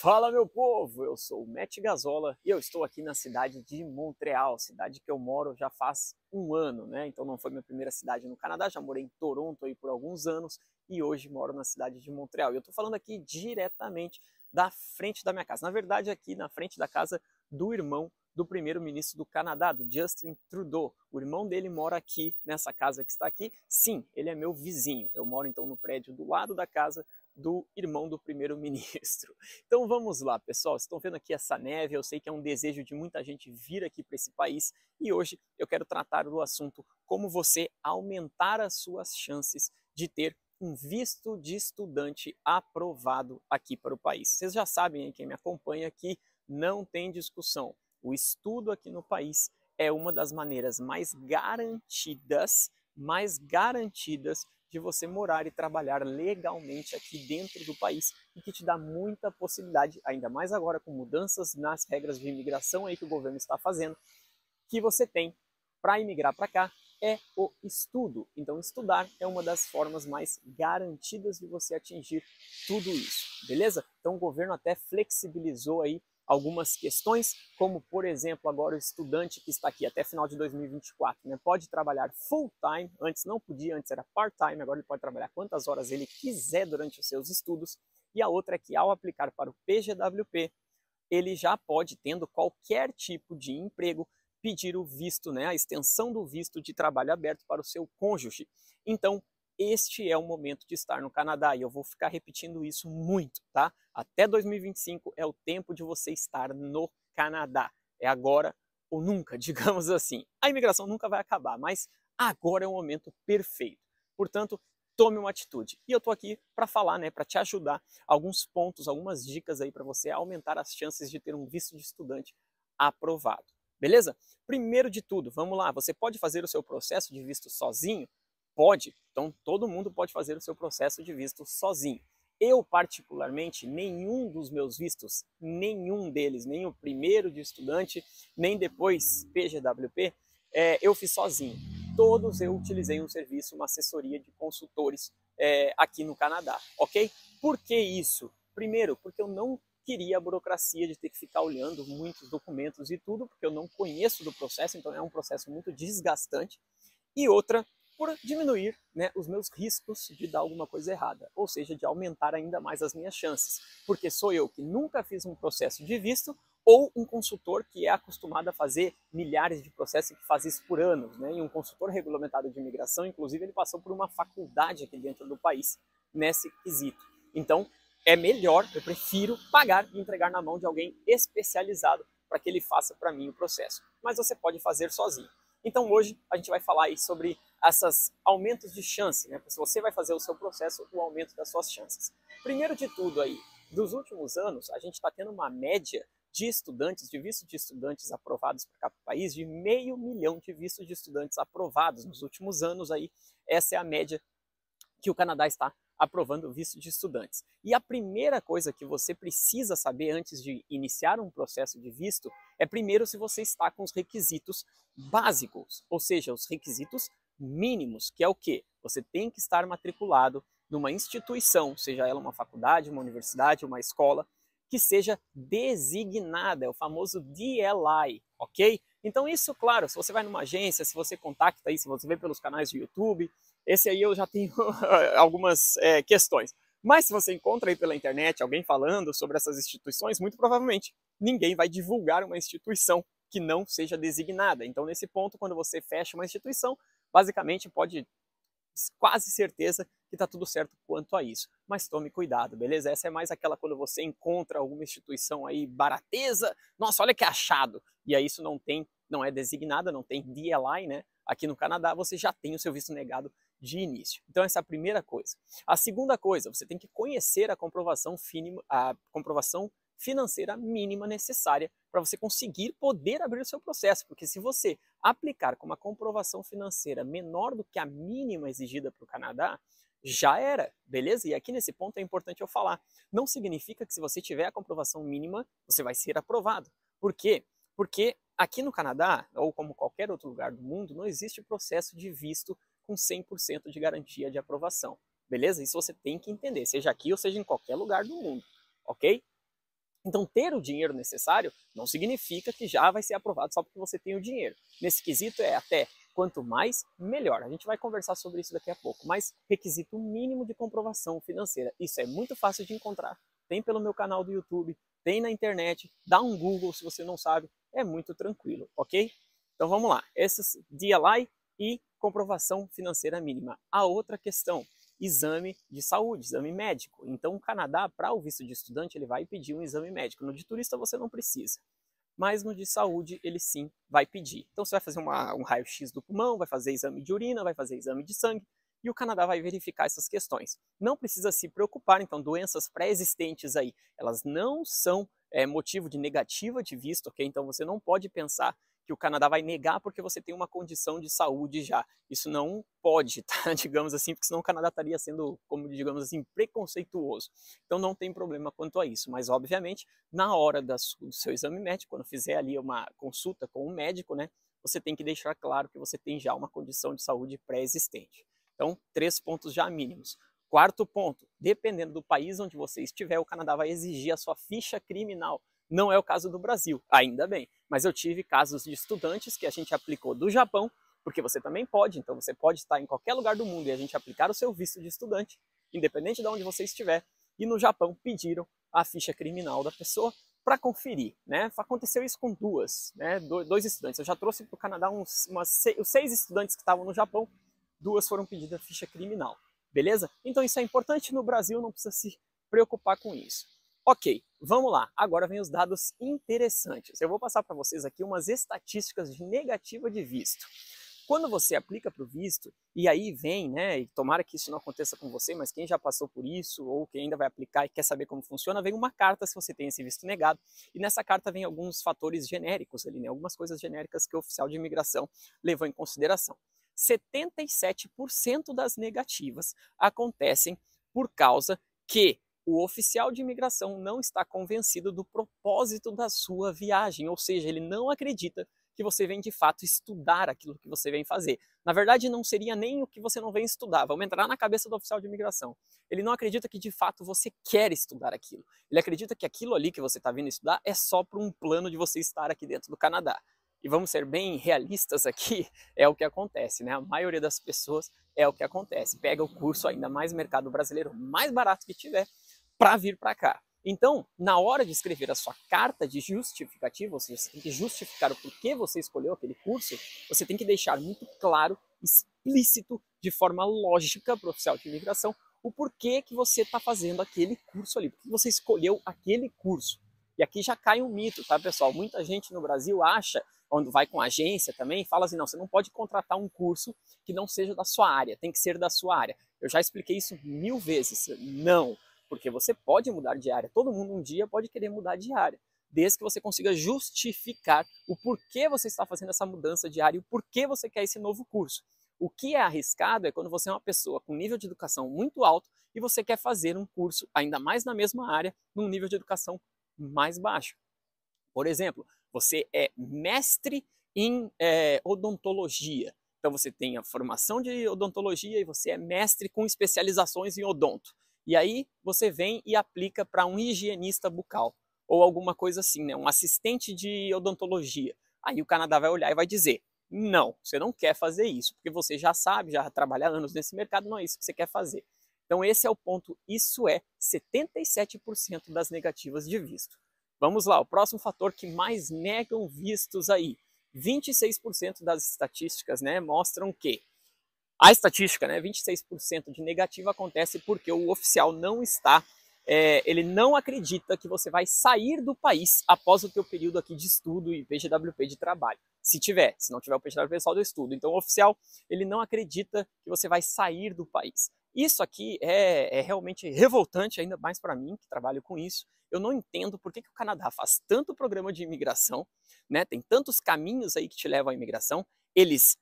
Fala, meu povo! Eu sou o Matt Gazola e eu estou aqui na cidade de Montreal, cidade que eu moro já faz um ano, né? Então não foi minha primeira cidade no Canadá, já morei em Toronto aí por alguns anos e hoje moro na cidade de Montreal. E eu estou falando aqui diretamente da frente da minha casa, na verdade aqui na frente da casa do irmão do primeiro-ministro do Canadá, do Justin Trudeau. O irmão dele mora aqui nessa casa que está aqui. Sim, ele é meu vizinho. Eu moro então no prédio do lado da casa do irmão do primeiro-ministro. Então vamos lá, pessoal. Vocês estão vendo aqui essa neve, eu sei que é um desejo de muita gente vir aqui para esse país e hoje eu quero tratar do assunto como você aumentar as suas chances de ter um visto de estudante aprovado aqui para o país. Vocês já sabem, quem me acompanha aqui, não tem discussão. O estudo aqui no país é uma das maneiras mais garantidas de você morar e trabalhar legalmente aqui dentro do país e que te dá muita possibilidade, ainda mais agora com mudanças nas regras de imigração aí que o governo está fazendo, que você tem para imigrar para cá é o estudo. Então estudar é uma das formas mais garantidas de você atingir tudo isso, beleza? Então o governo até flexibilizou aí algumas questões, como por exemplo agora o estudante que está aqui até final de 2024, né, pode trabalhar full time, antes não podia, antes era part time, agora ele pode trabalhar quantas horas ele quiser durante os seus estudos. E a outra é que ao aplicar para o PGWP, ele já pode, tendo qualquer tipo de emprego, pedir o visto, né, a extensão do visto de trabalho aberto para o seu cônjuge. Então, este é o momento de estar no Canadá e eu vou ficar repetindo isso muito, tá? Até 2025 é o tempo de você estar no Canadá. É agora ou nunca, digamos assim. A imigração nunca vai acabar, mas agora é o momento perfeito. Portanto, tome uma atitude. E eu tô aqui para falar, né, para te ajudar, alguns pontos, algumas dicas aí para você aumentar as chances de ter um visto de estudante aprovado. Beleza? Primeiro de tudo, vamos lá, você pode fazer o seu processo de visto sozinho? Pode. Então todo mundo pode fazer o seu processo de visto sozinho. Eu, particularmente, nenhum dos meus vistos, nenhum deles, nem o primeiro de estudante, nem depois PGWP, eu fiz sozinho. Todos eu utilizei um serviço, uma assessoria de consultores aqui no Canadá, ok? Por que isso? Primeiro, porque eu não queria a burocracia de ter que ficar olhando muitos documentos e tudo, porque eu não conheço do processo, então é um processo muito desgastante. E outra, por diminuir, né, os meus riscos de dar alguma coisa errada, ou seja, de aumentar ainda mais as minhas chances, porque sou eu que nunca fiz um processo de visto ou um consultor que é acostumado a fazer milhares de processos e que faz isso por anos, né? E um consultor regulamentado de imigração, inclusive, ele passou por uma faculdade aqui dentro do país nesse quesito. Então, é melhor, eu prefiro pagar e entregar na mão de alguém especializado para que ele faça para mim o processo. Mas você pode fazer sozinho. Então hoje a gente vai falar aí sobre esses aumentos de chance, né? Se você vai fazer o seu processo, o aumento das suas chances. Primeiro de tudo aí, dos últimos anos, a gente está tendo uma média de estudantes, de visto de estudantes aprovados para cá para o país, de 500 mil de vistos de estudantes aprovados nos últimos anos aí. Essa é a média que o Canadá está aprovando o visto de estudantes. E a primeira coisa que você precisa saber antes de iniciar um processo de visto é primeiro se você está com os requisitos básicos, ou seja, os requisitos mínimos, que é o quê? Você tem que estar matriculado numa instituição, seja ela uma faculdade, uma universidade, uma escola, que seja designada, é o famoso DLI, ok? Então isso, claro, se você vai numa agência, se você contacta aí, se você vê pelos canais de YouTube, esse aí eu já tenho algumas questões. Mas se você encontra aí pela internet alguém falando sobre essas instituições, muito provavelmente ninguém vai divulgar uma instituição que não seja designada. Então nesse ponto, quando você fecha uma instituição, basicamente pode quase certeza que está tudo certo quanto a isso. Mas tome cuidado, beleza? Essa é mais aquela quando você encontra alguma instituição aí barateza, nossa, olha que achado, e aí isso não é designada, não tem DLI, né? Aqui no Canadá você já tem o seu visto negado de início. Então essa é a primeira coisa. A segunda coisa, você tem que conhecer a comprovação financeira mínima necessária para você conseguir poder abrir o seu processo, porque se você aplicar com uma comprovação financeira menor do que a mínima exigida para o Canadá, já era, beleza? E aqui nesse ponto é importante eu falar, não significa que se você tiver a comprovação mínima, você vai ser aprovado. Por quê? Porque aqui no Canadá, ou como qualquer outro lugar do mundo, não existe processo de visto com 100% de garantia de aprovação, beleza? Isso você tem que entender, seja aqui ou seja em qualquer lugar do mundo, ok? Então, ter o dinheiro necessário não significa que já vai ser aprovado só porque você tem o dinheiro. Nesse quesito é até quanto mais, melhor. A gente vai conversar sobre isso daqui a pouco, mas requisito mínimo de comprovação financeira. Isso é muito fácil de encontrar. Tem pelo meu canal do YouTube, tem na internet, dá um Google se você não sabe, é muito tranquilo, ok? Então vamos lá, esses DLI e comprovação financeira mínima. A outra questão, exame de saúde, exame médico. Então o Canadá, para o visto de estudante, ele vai pedir um exame médico. No de turista você não precisa, mas no de saúde ele sim vai pedir. Então você vai fazer um raio-x do pulmão, vai fazer exame de urina, vai fazer exame de sangue, e o Canadá vai verificar essas questões. Não precisa se preocupar, então, doenças pré-existentes aí, elas não são motivo de negativa de visto, ok? Então você não pode pensar que o Canadá vai negar porque você tem uma condição de saúde já. Isso não pode, tá? Digamos assim, porque senão o Canadá estaria sendo, como digamos assim, preconceituoso. Então não tem problema quanto a isso, mas obviamente, na hora do seu exame médico, quando fizer ali uma consulta com um médico, né, você tem que deixar claro que você tem já uma condição de saúde pré-existente. Então, 3 pontos já mínimos. Quarto ponto, dependendo do país onde você estiver, o Canadá vai exigir a sua ficha criminal. Não é o caso do Brasil, ainda bem. Mas eu tive casos de estudantes que a gente aplicou do Japão, porque você também pode, então você pode estar em qualquer lugar do mundo e a gente aplicar o seu visto de estudante, independente de onde você estiver, e no Japão pediram a ficha criminal da pessoa para conferir, né? Aconteceu isso com dois estudantes. Eu já trouxe para o Canadá os 6 estudantes que estavam no Japão, 2 foram pedidas a ficha criminal, beleza? Então isso é importante, no Brasil não precisa se preocupar com isso. Ok, vamos lá, agora vem os dados interessantes. Eu vou passar para vocês aqui umas estatísticas de negativa de visto. Quando você aplica para o visto, e aí vem, né, e tomara que isso não aconteça com você, mas quem já passou por isso, ou quem ainda vai aplicar e quer saber como funciona, vem uma carta se você tem esse visto negado, e nessa carta vem alguns fatores genéricos ali, né, algumas coisas genéricas que o oficial de imigração levou em consideração. 77% das negativas acontecem por causa que o oficial de imigração não está convencido do propósito da sua viagem, ou seja, ele não acredita que você vem de fato estudar aquilo que você vem fazer. Na verdade, não seria nem o que você não vem estudar, vamos entrar na cabeça do oficial de imigração. Ele não acredita que de fato você quer estudar aquilo. Ele acredita que aquilo ali que você está vindo estudar é só para um plano de você estar aqui dentro do Canadá. E vamos ser bem realistas aqui, é o que acontece, né? A maioria das pessoas é o que acontece. Pega o curso, ainda mais mercado brasileiro, mais barato que tiver, para vir para cá. Então, na hora de escrever a sua carta de justificativa, ou seja, você tem que justificar o porquê você escolheu aquele curso, você tem que deixar muito claro, explícito, de forma lógica para o oficial de imigração, o porquê que você está fazendo aquele curso ali, porque você escolheu aquele curso. E aqui já cai um mito, tá, pessoal? Muita gente no Brasil acha, quando vai com agência também, fala assim, não, você não pode contratar um curso que não seja da sua área, tem que ser da sua área. Eu já expliquei isso 1000 vezes. Não, porque você pode mudar de área. Todo mundo um dia pode querer mudar de área, desde que você consiga justificar o porquê você está fazendo essa mudança de área e o porquê você quer esse novo curso. O que é arriscado é quando você é uma pessoa com nível de educação muito alto e você quer fazer um curso, ainda mais na mesma área, num nível de educação mais baixo. Por exemplo, você é mestre em odontologia. Então você tem a formação de odontologia e você é mestre com especializações em odonto. E aí você vem e aplica para um higienista bucal ou alguma coisa assim, né? Um assistente de odontologia. Aí o Canadá vai olhar e vai dizer, não, você não quer fazer isso, porque você já sabe, já trabalha anos nesse mercado, não é isso que você quer fazer. Então esse é o ponto, isso é 77% das negativas de visto. Vamos lá, o próximo fator que mais negam vistos aí. 26% das estatísticas, né, mostram que a estatística, né, 26% de negativa acontece porque o oficial não está, ele não acredita que você vai sair do país após o teu período aqui de estudo e PGWP de trabalho. Se não tiver o PGWP só do estudo. Então o oficial, ele não acredita que você vai sair do país. Isso aqui é realmente revoltante, ainda mais para mim, que trabalho com isso. Eu não entendo por que o Canadá faz tanto programa de imigração, né? Tem tantos caminhos aí que te levam à imigração. Eles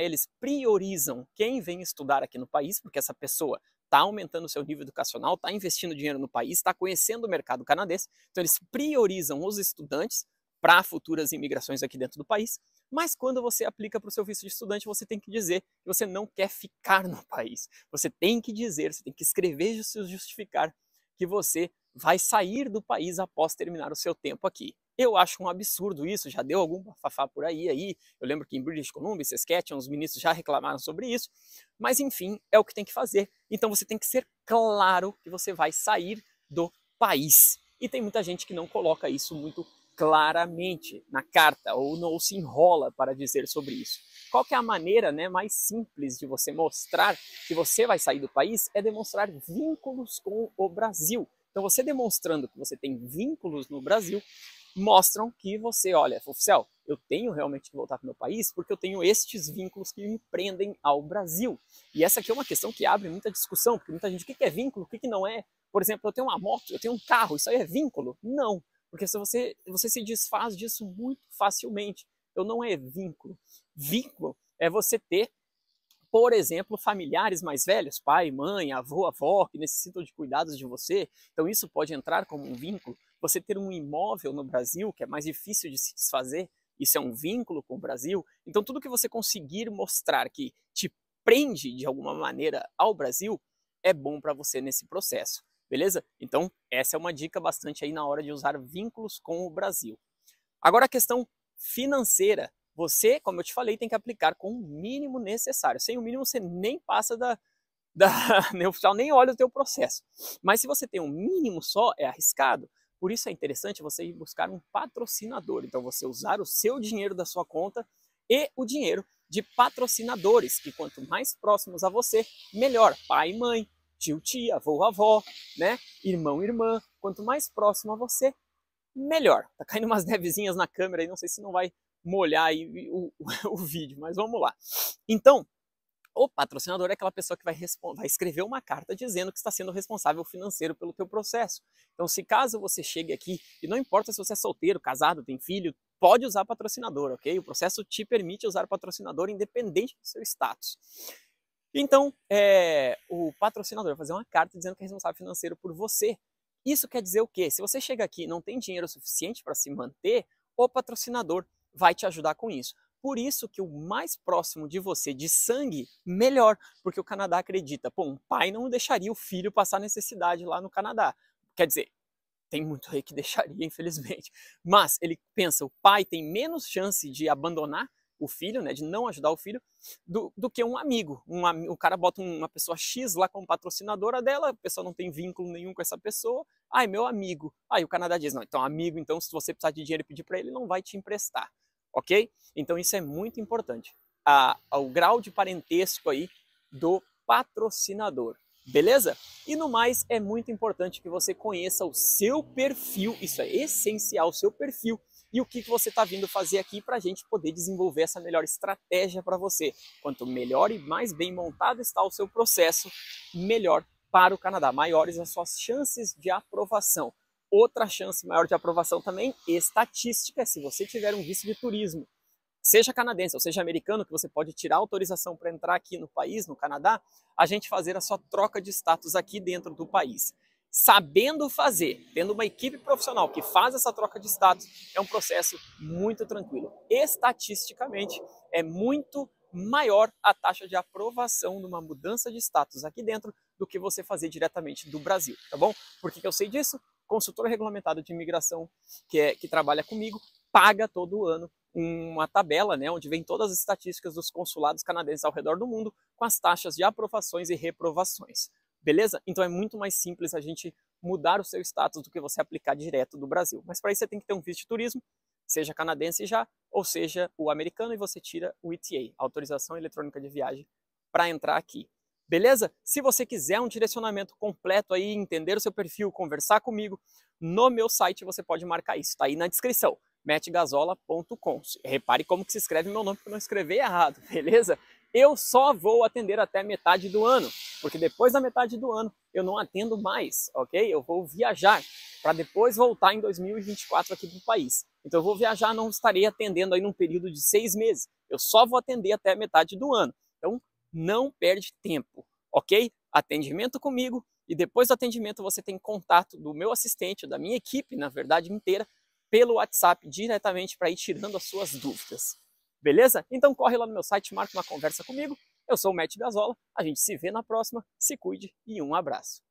eles priorizam quem vem estudar aqui no país, porque essa pessoa está aumentando o seu nível educacional, está investindo dinheiro no país, está conhecendo o mercado canadense. Então eles priorizam os estudantes para futuras imigrações aqui dentro do país. Mas quando você aplica para o seu visto de estudante, você tem que dizer que você não quer ficar no país. Você tem que dizer, você tem que escrever e justificar que você vai sair do país após terminar o seu tempo aqui. Eu acho um absurdo isso, já deu algum bafafá por aí. Eu lembro que em British Columbia, Saskatchewan, os ministros já reclamaram sobre isso, mas enfim, é o que tem que fazer. Então você tem que ser claro que você vai sair do país. E tem muita gente que não coloca isso muito claramente na carta ou não se enrola para dizer sobre isso. Qual que é a maneira, né, mais simples de você mostrar que você vai sair do país? É demonstrar vínculos com o Brasil. Então você demonstrando que você tem vínculos no Brasil, mostram que você, olha, oficial, eu tenho realmente que voltar para o meu país porque eu tenho estes vínculos que me prendem ao Brasil. E essa aqui é uma questão que abre muita discussão, porque muita gente, o que é vínculo, o que não é? Por exemplo, eu tenho uma moto, eu tenho um carro, isso aí é vínculo? Não, porque se você se desfaz disso muito facilmente. Então não é vínculo. Vínculo é você ter, por exemplo, familiares mais velhos, pai, mãe, avô, avó, que necessitam de cuidados de você. Então isso pode entrar como um vínculo. Você ter um imóvel no Brasil, que é mais difícil de se desfazer, isso é um vínculo com o Brasil. Então tudo que você conseguir mostrar que te prende de alguma maneira ao Brasil, é bom para você nesse processo, beleza? Então essa é uma dica bastante aí na hora de usar vínculos com o Brasil. Agora a questão financeira. Você, como eu te falei, tem que aplicar com o mínimo necessário. Sem o mínimo, você nem passa nem oficial, nem olha o teu processo. Mas se você tem um mínimo só, é arriscado. Por isso é interessante você ir buscar um patrocinador. Então você usar o seu dinheiro da sua conta e o dinheiro de patrocinadores, que quanto mais próximos a você, melhor. Pai e mãe, tio, tia, avô, avó, né? Irmão, irmã. Quanto mais próximo a você, melhor. Tá caindo umas nevezinhas na câmera aí, não sei se não vai molhar aí o vídeo, mas vamos lá. Então, o patrocinador é aquela pessoa que vai escrever uma carta dizendo que está sendo responsável financeiro pelo teu processo. Então, se caso você chegue aqui, e não importa se você é solteiro, casado, tem filho, pode usar patrocinador, ok? O processo te permite usar patrocinador independente do seu status. Então, o patrocinador vai fazer uma carta dizendo que é responsável financeiro por você. Isso quer dizer o quê? Se você chega aqui e não tem dinheiro suficiente para se manter, o patrocinador vai te ajudar com isso. Por isso que o mais próximo de você de sangue, melhor, porque o Canadá acredita, pô, um pai não deixaria o filho passar necessidade lá no Canadá. Quer dizer, tem muito aí que deixaria, infelizmente. Mas ele pensa, o pai tem menos chance de abandonar o filho, né, de não ajudar o filho, do que um amigo. O cara bota uma pessoa X lá como patrocinadora dela, a pessoa não tem vínculo nenhum com essa pessoa. Ai, meu amigo. Aí o Canadá diz, não, então amigo, então se você precisar de dinheiro e pedir para ele, não vai te emprestar, ok? Então isso é muito importante. O grau de parentesco aí do patrocinador. Beleza? E no mais, é muito importante que você conheça o seu perfil, isso é essencial, o seu perfil, e o que você está vindo fazer aqui para a gente poder desenvolver essa melhor estratégia para você. Quanto melhor e mais bem montado está o seu processo, melhor para o Canadá, maiores as suas chances de aprovação. Outra chance maior de aprovação também, estatística, se você tiver um visto de turismo, seja canadense ou seja americano, que você pode tirar autorização para entrar aqui no país, no Canadá, a gente fazer a sua troca de status aqui dentro do país. Sabendo fazer, tendo uma equipe profissional que faz essa troca de status, é um processo muito tranquilo. Estatisticamente, é muito maior a taxa de aprovação de uma mudança de status aqui dentro do que você fazer diretamente do Brasil, tá bom? Por que eu sei disso? Consultor regulamentado de imigração que trabalha comigo, paga todo ano uma tabela, né, onde vem todas as estatísticas dos consulados canadenses ao redor do mundo com as taxas de aprovações e reprovações. Beleza? Então é muito mais simples a gente mudar o seu status do que você aplicar direto do Brasil. Mas para isso você tem que ter um visto de turismo, seja canadense já, ou seja o americano, e você tira o ETA, Autorização Eletrônica de Viagem, para entrar aqui. Beleza? Se você quiser um direcionamento completo aí, entender o seu perfil, conversar comigo, no meu site você pode marcar isso, tá aí na descrição, mattgazola.com. Repare como que se escreve meu nome para não escrever errado, beleza? Eu só vou atender até metade do ano, porque depois da metade do ano eu não atendo mais, ok? Eu vou viajar para depois voltar em 2024 aqui para o país. Então eu vou viajar, não estarei atendendo aí num período de 6 meses. Eu só vou atender até a metade do ano. Então não perde tempo, ok? Atendimento comigo, e depois do atendimento você tem contato do meu assistente, da minha equipe, na verdade inteira, pelo WhatsApp diretamente para ir tirando as suas dúvidas. Beleza? Então corre lá no meu site, marca uma conversa comigo. Eu sou o Matt Gazola, a gente se vê na próxima, se cuide e um abraço.